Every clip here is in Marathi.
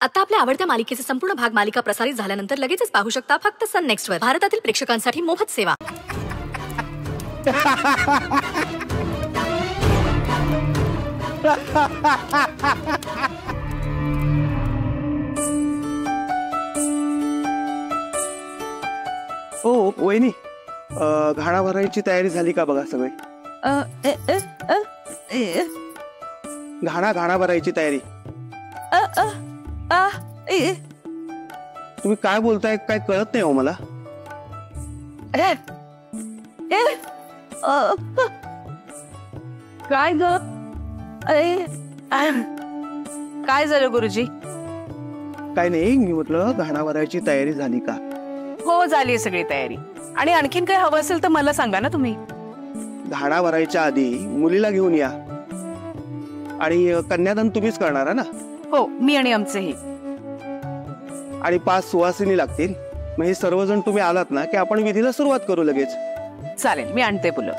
आता आपल्या आवडत्या मालिकेचे संपूर्ण भाग मालिका प्रसारित झाल्यानंतर लगेचच पाहू शकता फक्त सन नेक्स्ट वर. भारतातील प्रेक्षकांसाठी मोफत सेवा. ओ वहिनी, घाणा भरायची तयारी झाली का बघा सगळी? घाणा भरायची तयारी. तुम्ही काय बोलताय काय कळत नाही हो मला. काय ग? काय झालं गुरुजी? काय नाही, मी म्हटलं घाणा भरायची तयारी झाली का? हो झाली सगळी तयारी. आणि आणखीन काही हवं असेल तर मला सांगा ना तुम्ही. घाणा भरायच्या आधी मुलीला घेऊन या आणि कन्यादान तुम्हीच करणार ना? हो, मी आणि आमचेही. आणि 5 सुवासिनी लागतील. मग हे सर्वजण तुम्ही आलात ना की आपण विधीला सुरुवात करू लगेच. चालेल, मी आणते फुलं.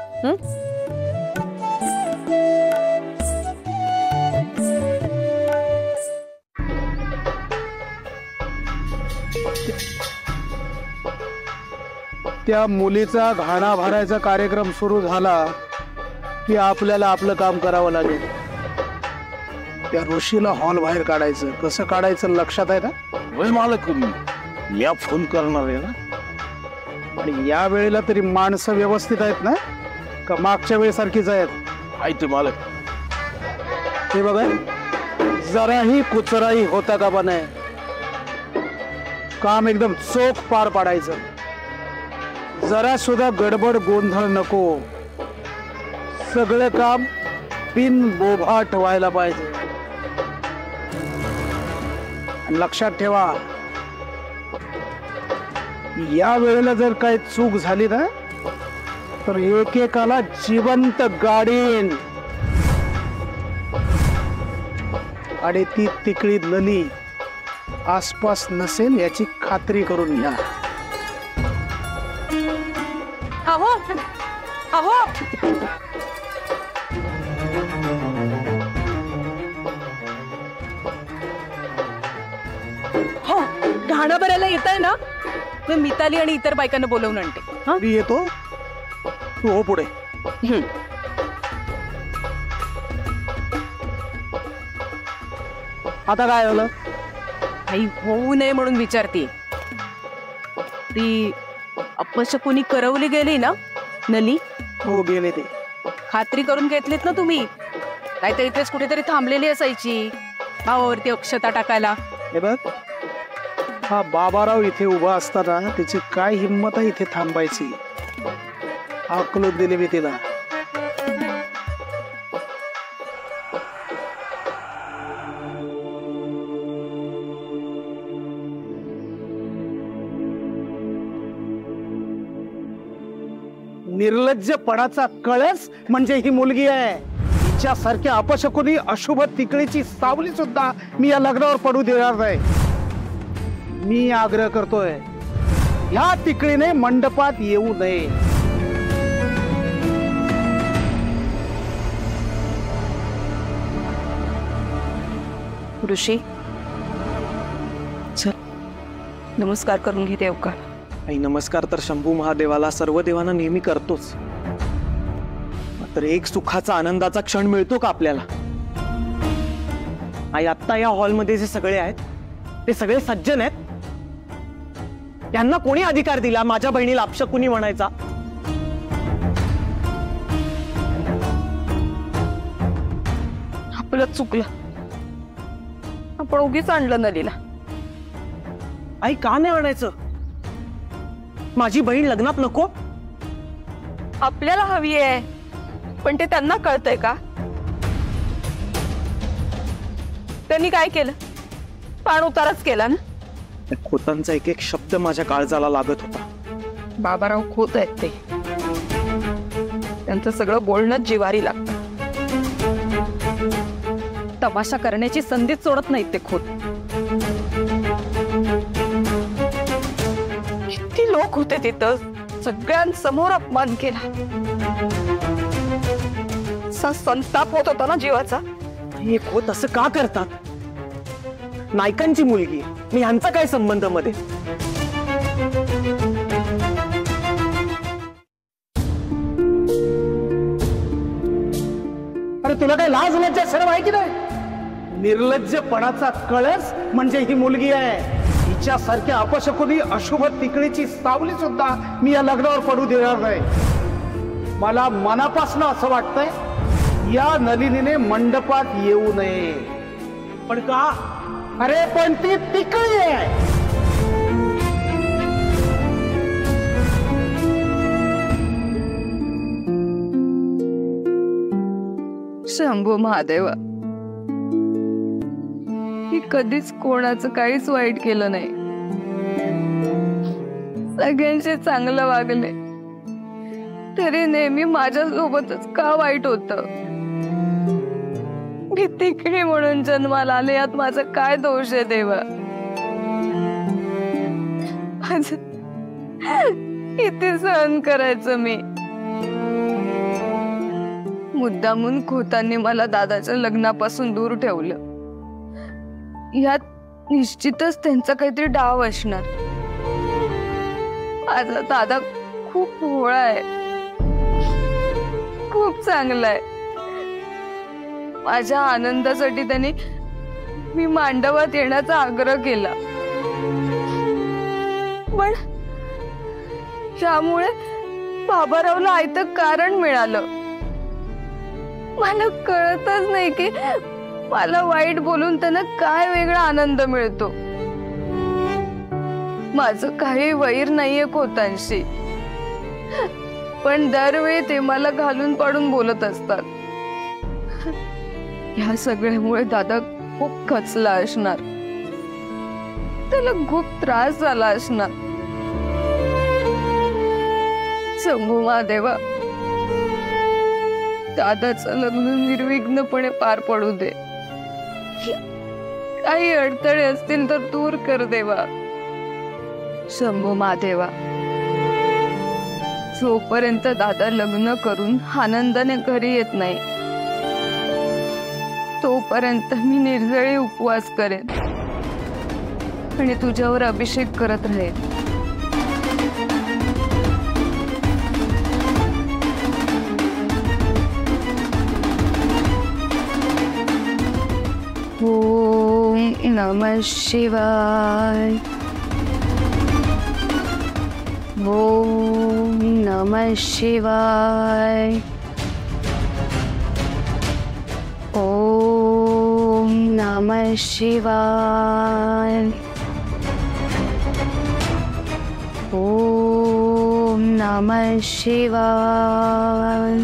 त्या मुलीचा घाणा भरायचा कार्यक्रम सुरू झाला की आपल्याला आपलं काम करावं लागेल. त्या ऋषीला हॉल बाहेर काढायचं. कसं काढायचं लक्षात आहे ना? मालक या फोन करणार आहे ना. आणि या वेळेला तरी माणसं व्यवस्थित आहेत ना का मागच्या वेळेसारखीच आहेत? ते मालक. हे बघा, जराही कुचराही होता का नाही. काम एकदम चोख पार पाडायचं. जरा सुद्धा गडबड गोंधळ नको. सगळं काम बिन बोभाट व्हायला पाहिजे. लक्षात ठेवा, या वेळेला जर काही चूक झाली ना तर एकेकाला जिवंत गाडीन. आणि ती तिकडी नली आसपास नसेल याची खात्री करून घ्या. अहो अहो, हो घाणा भरायला येत आहे ना? मी मिताली आणि इतर बायकांना बोलवून आणते. मी येतो, तू हो पुढे. आता काय झालं? काही होऊ नये म्हणून विचारते. ती अपशकुनी करवली गेली ना नली? हो गेले. ते खात्री करून घेतलीत ना तुम्ही? नाहीतर इथेच कुठेतरी थांबलेली असायची भावावरती अक्षता टाकायला. हे बघ, हा बाबाराव इथे उभा असताना त्याची काय हिंमत आहे इथे थांबायची. हाकलून दिली मी तिला. निर्लज्जपणाचा कळस म्हणजे ही मुलगी आहे. तिच्यासारख्या अपशकुनी अशुभ तिकळीची सावली सुद्धा मी या लग्नावर पडू देणार नाही. मी आग्रह करतोय, ह्या तिकळीने मंडपात येऊ नये. ऋषी चल, नमस्कार करून घे देवका. आई नमस्कार तर शंभू महादेवाला सर्व देवांना नेहमी करतोच. मात्र एक सुखाचा आनंदाचा क्षण मिळतो का आपल्याला? आई आत्ता या हॉलमध्ये जे सगळे आहेत ते सगळे सज्जन आहेत. त्यांना कोणी अधिकार दिला माझ्या बहिणीला अपशकुनी म्हणायचा? आपलं चुकलं, आपण उगीच आणलं नलीला. आई का नाही आणायचं? माझी बहीण लग्नात नको? आपल्याला हवी आहे, पण ते त्यांना कळतंय का? त्यांनी काय केलं? पाण उतारच केला ना. खोतांचा एक एक शब्द माझ्या काळजाला लागत होता. बाबाराव खोत आहेत ते. त्यांचं सगळं बोलणंच जिवारी लागतं. तमाशा करण्याची संधीच सोडत नाहीत ते खोत. किती लोक होते तिथं, सगळ्यांसमोर अपमान केला. संताप होत होता ना जीवाचा. हे खोत असं का करतात? नायकांची मुलगी आहे. मी ह्यांचा काय संबंध मध्ये? अरे तुला काय लाज लज्जा शरम आहे की नाही? निर्लज्जपणाचा कळस म्हणजे ही मुलगी आहे. हिच्यासारख्या अपशकुनी अशुभ तिकडीची सावली सुद्धा मी या लग्नावर पडू देणार नाही. मला मनापासून असं वाटतंय या नलिनीने मंडपात येऊ नये. पण का? अरे पण ती तिकडी आहे. शंभू महादेवा, मी कधीच कोणाचं काहीच वाईट केलं नाही. सगळ्यांशी चांगलं वागले, तरी नेहमी माझ्या सोबतच का वाईट होत? मी तिकडे म्हणून जन्माला आले, यात माझा काय दोष आहे देवा? किती सहन करायचं मी? मुद्दामून खोतांनी मला दादाच्या लग्नापासून दूर ठेवलं. यात निश्चितच त्यांचा काहीतरी डाव असणार. माझा दादा खूप भोळा आहे, खूप चांगला आहे. माझ्या आनंदासाठी त्यांनी मी मांडवात येण्याचा आग्रह केला, पण त्यामुळे बाबारावला आयतं कारण मिळालं. मला कळतच नाही की मला वाईट बोलून त्यांना काय वेगळा आनंद मिळतो. माझं काही वैर नाहीये खोतांशी, पण दरवेळी ते मला घालून पाडून बोलत असतात. ह्या सगळ्यामुळे दादा खूप खचला असणार, त्याला खूप त्रास झाला असणार. शंभू महादेवा, दादाचं लग्न निर्विघ्नपणे पार पडू दे. काही अडथळे असतील तर दूर कर देवा. शंभू महादेवा, जोपर्यंत दादा लग्न करून आनंदाने घरी येत नाही, तोपर्यंत मी निर्जळी उपवास करेन आणि तुझ्यावर अभिषेक करत राहीन. ओम नमः शिवाय. ओम नमः शिवाय. ओम नमः शिवाय. ओम नमः शिवाय.